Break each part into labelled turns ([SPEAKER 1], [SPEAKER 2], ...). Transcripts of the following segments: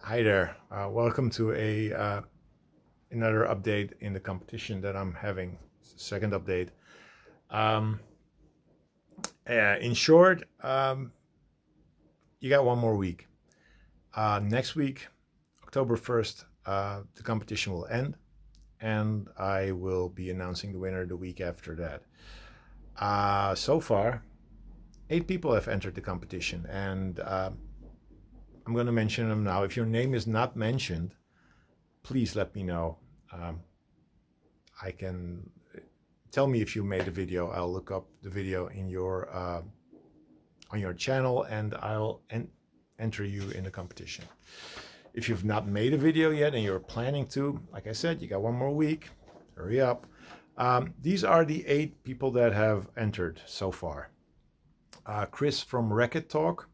[SPEAKER 1] Hi there. Welcome to another update in the competition that I'm having. It's the second update. Um, in short, you got one more week. Next week, October 1st, the competition will end, and I will be announcing the winner the week after that. So far, 8 people have entered the competition, and I'm going to mention them now. If your name is not mentioned, please let me know. I can tell me if you made a video. I'll look up the video in your on your channel, and I'll enter you in the competition. If you've not made a video yet and you're planning to, like I said, you got one more week. Hurry up. These are the 8 people that have entered so far. Chris from Racket Talk,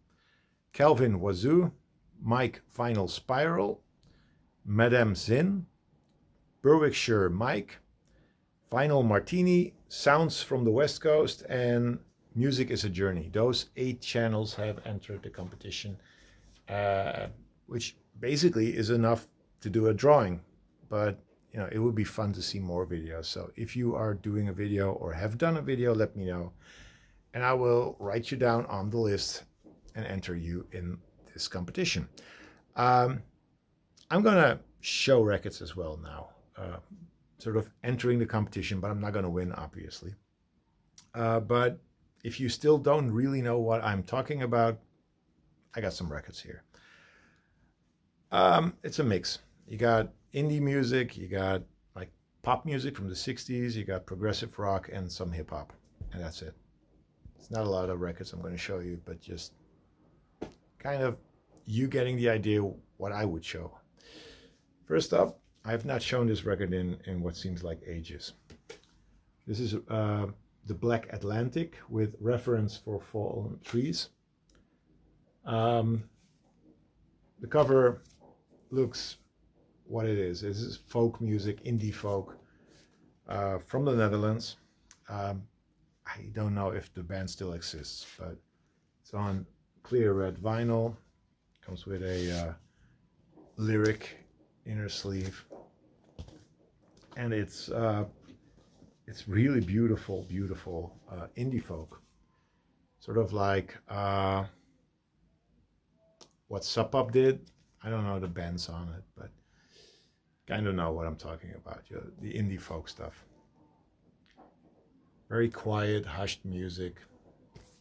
[SPEAKER 1] Calvin Wazoo, Mike Final Spiral, Madame Zin, Berwickshire Mike, Final Martini, Sounds from the West Coast, and Music is a Journey. Those 8 channels have entered the competition, which basically is enough to do a drawing. But you know, it would be fun to see more videos. So if you are doing a video or have done a video, let me know, and I will write you down on the list and enter you in this competition. I'm gonna show records as well now, sort of entering the competition, but I'm not gonna win, obviously. But if you still don't really know what I'm talking about, I got some records here. It's a mix. You got indie music, you got like pop music from the 60s, you got progressive rock and some hip hop, and that's it. It's not a lot of records I'm going to show you, but just kind of you getting the idea what I would show. First up, I have not shown this record in what seems like ages. This is the Black Atlantic with Reference for Fallen Trees. The cover looks what it is. This is folk music, indie folk from the Netherlands. I don't know if the band still exists, but it's on clear red vinyl. Comes with a lyric inner sleeve, and it's really beautiful indie folk, sort of like what Sub Pop did. I don't know the bands on it, but kind of know what I'm talking about. The indie folk stuff. Very quiet, hushed music,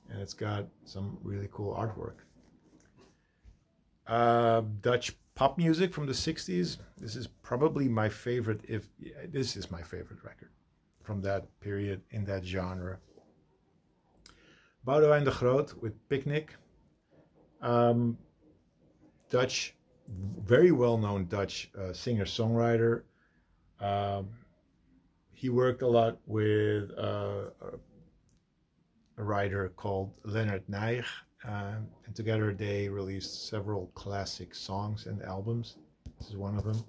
[SPEAKER 1] and it's got some really cool artwork. Dutch pop music from the 60s. This is probably my favorite, this is my favorite record from that period in that genre. Boudewijn de Groot with Picnic. Dutch, very well-known Dutch singer-songwriter. He worked a lot with a writer called Leonard Nijg, and together they released several classic songs and albums. This is one of them.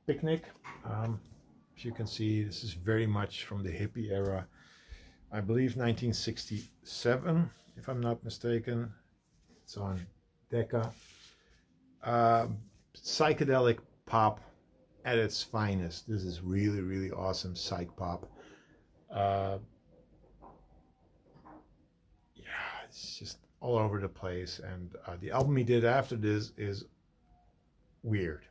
[SPEAKER 1] Picnic, as you can see, this is very much from the hippie era. I believe 1967, if I'm not mistaken. It's on Decca. Psychedelic pop at its finest. This is really awesome psych pop. Yeah, it's just all over the place. And the album he did after this is weird.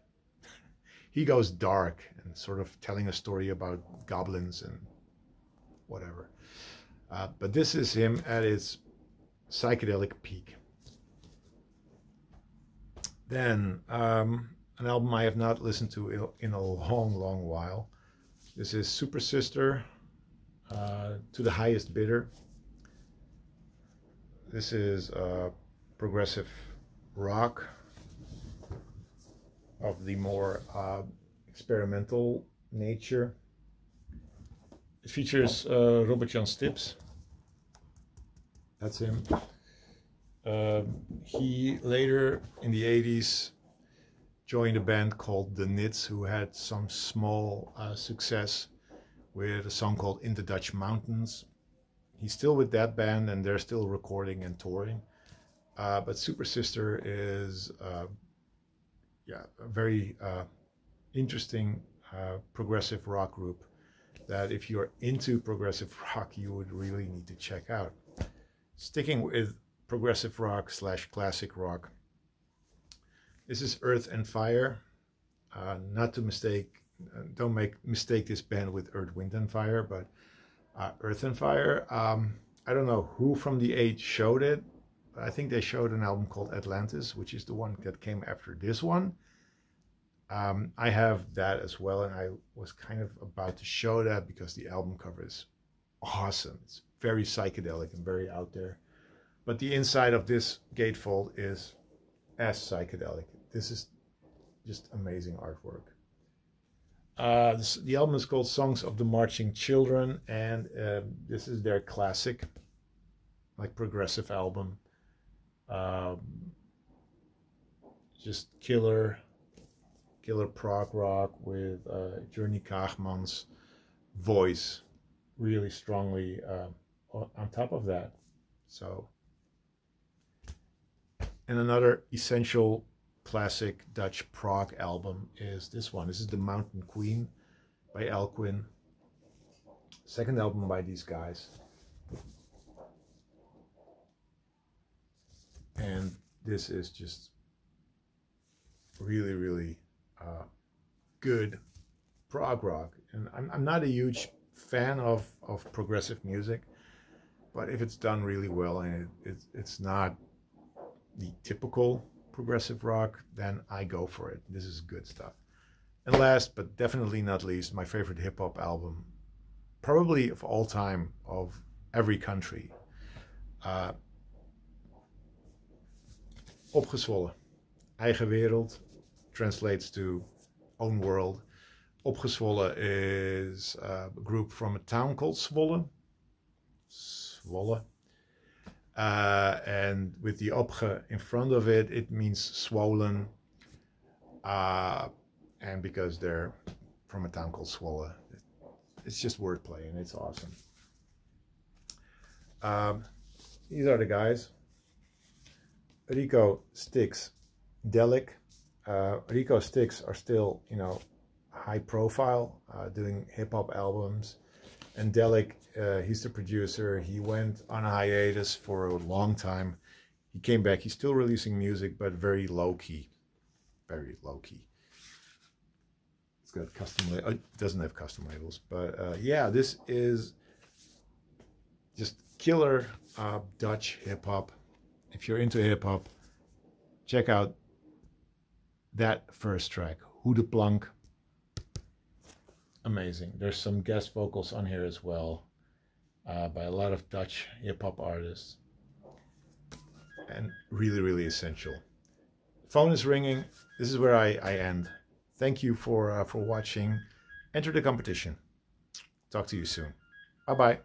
[SPEAKER 1] He goes dark and sort of telling a story about goblins and whatever. But this is him at his psychedelic peak. Then an album I have not listened to in a long while. This is Super Sister, To the Highest Bidder. This is progressive rock of the more experimental nature. It features Robert-Jan Stips. That's him. He later in the 80s joined a band called The Nits, who had some small success with a song called In the Dutch Mountains. He's still with that band and they're still recording and touring. But Super Sister is yeah, a very interesting progressive rock group that if you're into progressive rock, you would really need to check out. Sticking with progressive rock / classic rock, this is Earth and Fire. Not to mistake, don't mistake this band with Earth, Wind and Fire, but Earth and Fire. I don't know who from the age showed it, but I think they showed an album called Atlantis, which is the one that came after this one. I have that as well, and I was kind of about to show that because the album cover is awesome. It's very psychedelic and very out there. But the inside of this gatefold is as psychedelic. This is just amazing artwork. The album is called Songs of the Marching Children, and this is their classic, like progressive album. Just killer prog rock with Journey Kaagman's voice really strongly on top of that. So, and another essential classic Dutch prog album is this one. This is The Mountain Queen by Alcuin. Second album by these guys. And this is just really, really good prog rock. And I'm not a huge fan of progressive music, but if it's done really well and it's not the typical progressive rock, then I go for it. This is good stuff. And last but definitely not least, my favorite hip-hop album, probably of all time, of every country, Opgezwollen. Eigen Wereld translates to Own World. Opgezwollen is a group from a town called Zwolle. And with the opge in front of it, it means swollen. And because they're from a town called Zwolle, it's just wordplay and it's awesome. These are the guys. Rico, Styx, Delic. Rico Styx are still, high profile, doing hip hop albums. And Delic, he's the producer. He went on a hiatus for a long time. He came back. He's still releasing music, but very low key. Very low key. It's got custom. It doesn't have custom labels, but yeah, this is just killer Dutch hip hop. If you're into hip hop, check out that first track, Hoe de Plank. Amazing. There's some guest vocals on here as well by a lot of Dutch hip hop artists, and really, really essential. Phone is ringing. This is where I end. Thank you for watching. Enter the competition. Talk to you soon. Bye bye.